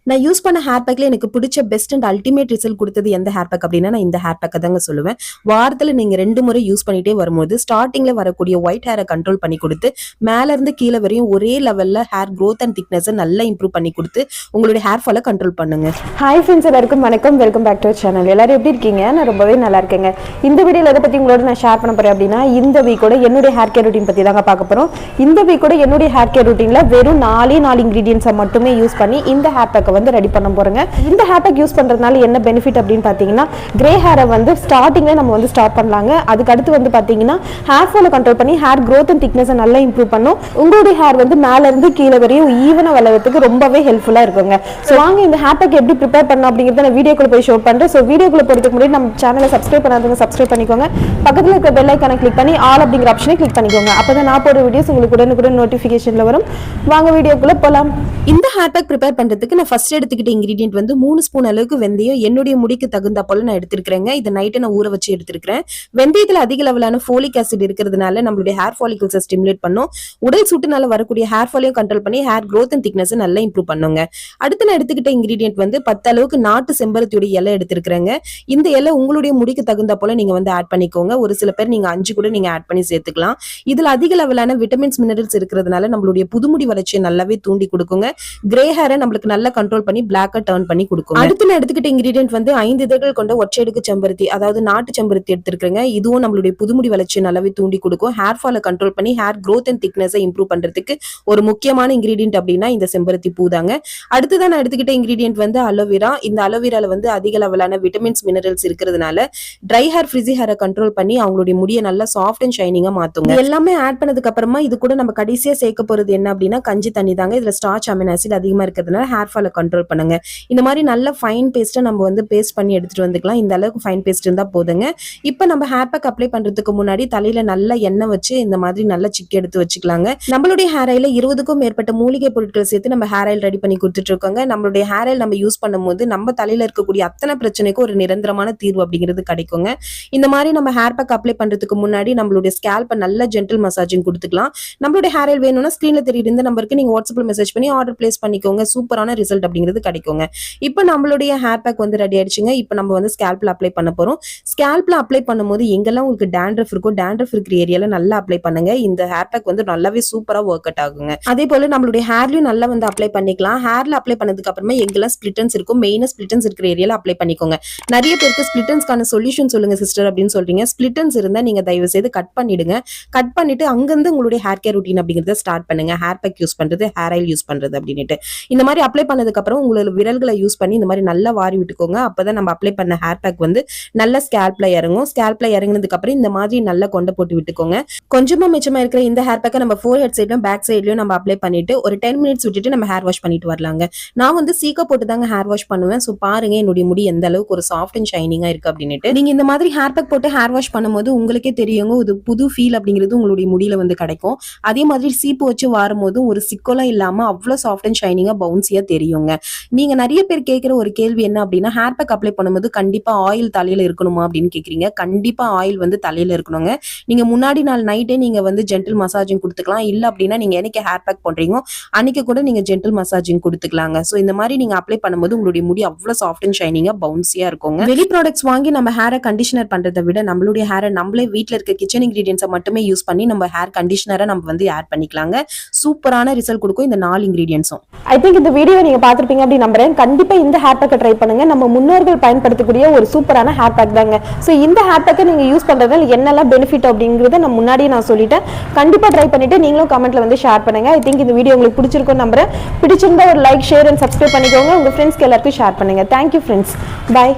நான் யூஸ் பண்ண ஹேர் பேக்ல எனக்கு பிடிச்ச பெஸ்ட் அண்ட் அல்டிமேட் ரிசல்ட் கொடுத்தது எந்த ஹேர் பேக் அப்படின்னா நான் இந்த ஹேர் பேக்கை தாங்க சொல்லுவேன். வாரத்துல நீங்க 2 முறை யூஸ் பண்ணிட்டே வரும்போது ஸ்டார்டிங்ல வரக்கூடிய ஒயிட் ஹேரை கண்ட்ரோல் பண்ணி கொடுத்து மேல இருந்து கீழே வரையும் ஒரே லெவல்ல ஹேர் growth அண்ட் திக்னஸ் நல்லா இம்ப்ரூவ் பண்ணி கொடுத்து உங்களுடைய ஹேர் ஃபாலை கண்ட்ரோல் பண்ணுங்க. ஹாய் ஃப்ரெண்ட்ஸ், எல்லாருக்கும் வணக்கம். Welcome back to channel. எல்லாரும் எப்படி இருக்கீங்க? நான் ரொம்பவே நல்லா இருக்கேங்க. இந்த வீடியோல எதை பத்தி உங்களோட நான் ஷேர் பண்ண போறேன் அப்படின்னா இந்த வீக்கோட என்னுடைய ஹேர் கேர் ரூட்டீன் பத்தி தாங்க பார்க்க போறோம். இந்த வீக்கோட என்னுடைய ஹேர் கேர் ரூட்டீன்ல வெறும் 4 இன்கிரீடியன்ஸை மட்டுமே யூஸ் பண்ணி இந்த ஹேர் பேக்கை வந்து ரெடி பண்ண போறேங்க. இந்த ஹேர் பேக் யூஸ் பண்றதுனால என்ன பெனிஃபிட் அப்படின்னு பாத்தீங்கன்னா கிரே ஹேரை வந்து ஸ்டார்டிங்ல நம்ம வந்து ஸ்டாப் பண்ணலாங்க. அதுக்கு அடுத்து வந்து பாத்தீங்கன்னா ஹேர் ஃபாலை கண்ட்ரோல் பண்ணி ஹேர் growth அண்ட் திக்னஸ் நல்லா இம்ப்ரூவ் பண்ணும். உங்களுடைய ஹேர் வந்து மேல இருந்து கீழே வரையும் ஈவனா வளர்றதுக்கு ரொம்பவே ஹெல்ப்ஃபுல்லா இருக்குங்க. ஸோ வாங்க இந்த ஹேர் பேக் எப்படி ப்ரிப்பேர் பண்ணணும் அப்படிங்கிறத நான் வீடியோக்குள்ள போய் ஷோ பண்றேன். ஸோ வீடியோக்குள்ள போறதுக்கு முன்னாடி நம்ம சேனலை சப்ஸ்கிரைப் பண்ணாதவங்க சப்ஸ்கிரைப் பண்ணிக்கோங்க. பக்கத்துல இருக்க பெல் ஐக்கானை கிளிக் பண்ணி ஆல் அப்படிங்கிற ஆப்ஷனை கிளிக் பண்ணிக்கோங்க. அப்பதான் நான் போடுற வீடியோஸ் உங்களுக்கு உடனுக்குடன் நோட்டிஃபிகேஷன்ல வரும். வாங்க வீடியோக்குள்ள போலாம். இந்த ஹேர் பேக் ப்ரிப்பேர் பண்றதுக்கு நான் ஃபர்ஸ்ட் எடுத்துக்கிட்ட இன்கிரீடியன்ட் வந்து 3 ஸ்பூன் அளவுக்கு வெந்தயம் என்னுடைய முடிக்கு தகுந்த போல நான் எடுத்துக்கிறேங்க. இதை நைட்டு நான் ஊற வச்சு எடுத்துக்கிறேன். வெந்தயத்துல அதிக லெவலான ஃபோலிக் ஆசிட் இருக்கிறதுனால நம்மளுடைய ஹேர் ஃபாலிகல்ஸை ஸ்டிமுலேட் பண்ணும். உடல் சூட்டுனால வரக்கூடிய ஹேர் ஃபாலையும் கண்ட்ரோல் பண்ணி ஹேர் growth அண்ட் திக்னஸ் நல்லா இம்ப்ரூவ் பண்ணுங்க. அடுத்து நான் எடுத்துக்கிட்ட இன்கிரீடியன்ட் வந்து 10 அளவுக்கு நாட்டு செம்பருத்தியோட இலை எடுத்துக்கிறேங்க. இந்த இலை உங்களுடைய முடிக்கு தகுந்த போல நீங்க வந்து ஆட் பண்ணிக்கோங்க. ஒரு சில பேர் நீங்க 5 கூட நீங்க ஆட் பண்ணி சேர்த்துக்கலாம். இதுல அதிக லெவலான விட்டமின்ஸ் மினரல்ஸ் இருக்கிறதுனால நம்மளுடைய புதுமுடி வளர்ச்சியை நல்லாவே தூண்டி கொடுக்குங்க. கிரே ஹேரை நம்மளுக்கு நல்லா கண்ட்ரோல் பண்ணி பிளாக்கா டர்ன் பண்ணி கொடுக்கும். அடுத்து நான் எடுத்துக்கிட்ட இன்கிரீடியன்ட் வந்து 5 இதழ்கள் கொண்ட ஒற்றையடுக்கு செம்பருத்தி, அதாவது நாட்டு செம்பருத்தி எடுத்துருக்கேங்க. இதுவும் நம்மளுடைய புதுமுடி வளர்ச்சியை நல்லாவே தூண்டி கொடுக்கும். ஹேர் ஃபாலை கண்ட்ரோல் பண்ணி ஹேர் growth அண்ட் திக்னஸை இம்ப்ரூவ் பண்றதுக்கு ஒரு முக்கியமான இன்கிரீடியன்ட் அப்படின்னா இந்த செம்பருத்தி பூ தாங்க. அடுத்துதான் நான் எடுத்துக்கிட்ட இன்கிரீடியன்ட் வந்து அலோவேரா. இந்த அலோவேரால வந்து அதிக லெவலான விட்டமின்ஸ் மினரல்ஸ் இருக்கிறதுனால ட்ரை ஹேர் ஃப்ரிஸி ஹேரை கண்ட்ரோல் பண்ணி அவங்களுடைய முடியை நல்லா சாஃப்ட் அண்ட் ஷைனிங்கா மாத்துங்க. எல்லாமே ஆட் பண்ணதுக்கு அப்புறமா இது கூட நம்ம கடைசியா சேர்க்க போறது என்ன அப்படின்னா கஞ்சி தண்ணி தாங்க. இதுல ஸ்டார்ச் அமினோ ஆசிட் அதிகமா இருக்கிறதுனால ஹேர் ஃபாலை கண்ட்ரோல் பண்ணுங்க. இந்த மாதிரி நல்ல ஃபைன் பேஸ்ட்டை நம்ம வந்து பேஸ்ட் பண்ணி எடுத்துட்டு வந்துக்கலாம். இந்த அளவுக்கு ஃபைன் பேஸ்ட் இருந்தா போதுங்க. இப்போ நம்ம ஹேர் பேக் அப்ளை பண்றதுக்கு முன்னாடி தலையில நல்ல எண்ணெய் வச்சு இந்த மாதிரி நல்லா சிக்கி எடுத்து வச்சுக்கலாங்க. நம்மளுடைய ஹேர் ஆயில 20க்கும் மேற்பட்ட மூலிகை பொருட்கள் சேர்த்து நம்ம ஹேர் ஆயில் ரெடி பண்ணி கொடுத்துட்டு இருக்கோங்க. நம்மளுடைய ஹேர் ஆயில் நம்ம யூஸ் பண்ணும்போது நம்ம தலையில இருக்கக்கூடிய அத்தனை பிரச்சனைக்கும் ஒரு நிரந்தரமான தீர்வு அப்படிங்கிறது கிடைக்குங்க. இந்த மாதிரி நம்ம ஹேர் பேக் அப்ளை பண்றதுக்கு முன்னாடி நம்மளுடைய ஸ்கேல்பை நல்ல ஜென்டல் மசாஜிங் கொடுத்துக்கலாம். நம்மளுடைய ஹேர் ஆயில் வேணும்னா ஸ்கிரீன்ல தெரியுது இந்த நம்பருக்கு நீங்க வாட்ஸ்அப்ல மெசேஜ் பண்ணி ஆர்டர் பிளேஸ் பண்ணிக்கோங்க. சூப்பரான ரிசல்ட் அப்படிங்கிறது கிடைக்குங்க. இப்போ நம்மளுடைய ஹேர் பேக் வந்து ரெடி ஆயிடுச்சுங்க. இப்போ நம்ம வந்து ஸ்கேல்ப்ல அப்ளை பண்ண போறோம். ஸ்கேல்ப்ல அப்ளை பண்ணும்போது எங்கெல்லாம் உங்களுக்கு டேண்ட்ரஃப் இருக்கோ டேண்ட்ரஃப் இருக்கிற ஏரியால நல்லா அப்ளை பண்ணுங்க. இந்த ஹேர் பேக் வந்து நல்லாவே சூப்பரா ஒர்க் அவுட் ஆகுங்க. அதே போல நம்மளுடைய ஹேர்லயும் நல்லா வந்து அப்ளை பண்ணிக்கலாம். ஹேர்ல அப்ளை பண்ணதுக்கு அப்புறமா எங்கெல்லாம் ஸ்பிளிட்டன்ஸ் இருக்கும் மெயினா ஸ்பிளிட்டன்ஸ் இருக்கிற ஏரியால அப்ளை பண்ணிக்கோங்க. நிறைய பேருக்கு ஸ்பிளிட்டன்ஸ்க்கான சொல்யூஷன் சொல்லுங்க சிஸ்டர் அப்படின்னு சொல்றீங்க. ஸ்பிளிட்டன்ஸ் இருந்தா நீங்க தயவு செய்து கட் பண்ணிடுங்க. கட் பண்ணிட்டு அங்கிருந்து உங்களுடைய ஹேர் கேர் ரூட்டீன் அப்படிங்கறத ஸ்டார்ட் பண்ணுங்க. ஹேர் பேக் யூஸ் பண்றது, ஹேர் ஆயில் யூஸ் பண்றது அப்படின்ட்டு இந்த மாதிரி அப்ளை பண்ணதுக்கு அப்புறம் உங்களோட விரல்களை யூஸ் பண்ணி இந்த மாதிரி நல்லா வாரி விட்டுக்கோங்க. அப்பதான் நம்ம அப்ளை பண்ண ஹேர் பேக் வந்து நல்ல ஸ்கேல்ப்ல இறங்கும். ஸ்கேல்ப்ல இறங்கினதுக்கு அப்புறம் இந்த மாதிரி நல்லா கொண்டை போட்டு விட்டுக்கோங்க. கொஞ்சமா மிச்சமா இருக்கிற இந்த ஹேர் பேக்கை நம்ம ஃபோர் ஹெட் சைட்லயும் பேக் சைட்லயும் நம்ம அப்ளை பண்ணிட்டு ஒரு 10 மினிட்ஸ் விட்டுட்டு நம்ம ஹேர் வாஷ் பண்ணிட்டு வரலாங்க. நான் வந்து சீக்கா போட்டு தாங்க ஹேர் வாஷ் பண்ணுவேன். ஸோ பாருங்க என்னுடைய முடி எந்த அளவுக்கு ஒரு சாஃப்ட் அண்ட் ஷைனிங்கா இருக்கு அப்படின்ட்டு. நீங்க இந்த மாதிரி ஹேர் பேக் போட்டு ஹேர் வாஷ் பண்ணும்போது உங்களுக்கே தெரியுங்க ஒரு புது ஃபீல் அப்படிங்கிறது உங்களுடைய முடியில வந்து கிடைக்கும். அதே மாதிரி சீப்பு வச்சு வாரும்போது ஒரு சிக்கோலாம் இல்லாம அவ்வளவு சாஃப்ட் அண்ட் ஷைனிங்கா பவுன்சியா தெரியுங்க. நீங்க நிறைய பேர் கேட்கிற ஒரு கேள்வி என்ன அப்படின்னா ஹேர் பேக் அப்ளை பண்ணும்போது கண்டிப்பா ஆயில் தலையில இருக்கணுமா அப்படின்னு கேக்குறீங்க. கண்டிப்பா ஆயில் வந்து தலையில இருக்கணுங்க. நீங்க முன்னாடி நாள் நைட்டே நீங்க வந்து ஜென்டல் மசாஜிங் கொடுத்துக்கலாம். இல்ல அப்படின்னா நீங்க என்னைக்கு ஹேர் பேக் பண்றீங்களோ அன்னைக்கு கூட நீங்க ஜென்டல் மசாஜிங் கொடுத்துக்கலாங்க. சோ இந்த மாதிரி நீங்க அப்ளை பண்ணும்போது உங்களுடைய முடி அவ்வளவு சாஃப்ட் அண்ட் ஷைனிங்கா பவுன்சியா இருக்குங்க. வெளி ப்ராடக்ட்ஸ் வாங்கி நம்ம ஹேரை கண்டிஷனர் பண்றதை விட நம்மளுடைய ஹேரை நம்மளே வீட்டுல இருக்க கிச்சன் இன்கிரீடியன்ஸை மட்டுமே யூஸ் பண்ணி நம்ம ஹேர் கண்டிஷனரை நம்ம வந்து ஆட் பண்ணிக்கலாங்க. சூப்பரான ரிசல்ட் கொடுக்கும் இந்த 4 இன்கிரீடியன்ஸும். ஐ திங்க் இந்த வீடியோ நீங்க பார்த்திருப்பீங்க அப்படி நம்புறேன். கண்டிப்பா இந்த ஹேர் பேக்கை ட்ரை பண்ணுங்க. நம்ம முன்னோர்கள் பயன்படுத்தக்கூடிய ஒரு சூப்பரான ஹேர் பேக் தாங்க. ஸோ இந்த ஹேர் பேக்கை நீங்க யூஸ் பண்றதுல என்னெல்லாம் பெனிஃபிட் அப்படிங்கறத நான் முன்னாடியே நான் சொல்லிட்டேன். கண்டிப்பா ட்ரை பண்ணிட்டு நீங்களும் கமெண்ட்ல வந்து ஷேர் பண்ணுங்க. ஐ திங்க் இந்த வீடியோ உங்களுக்கு பிடிச்சிருக்கும் நம்புறேன். பிடிச்சிருந்தா ஒரு லைக், ஷேர் அண்ட் சப்ஸ்கிரைப் பண்ணிக்கோங்க. உங்க ஃப்ரெண்ட்ஸ்க்கு எல்லாருக்கும் ஷேர் பண்ணுங்க. Thank you friends. பை.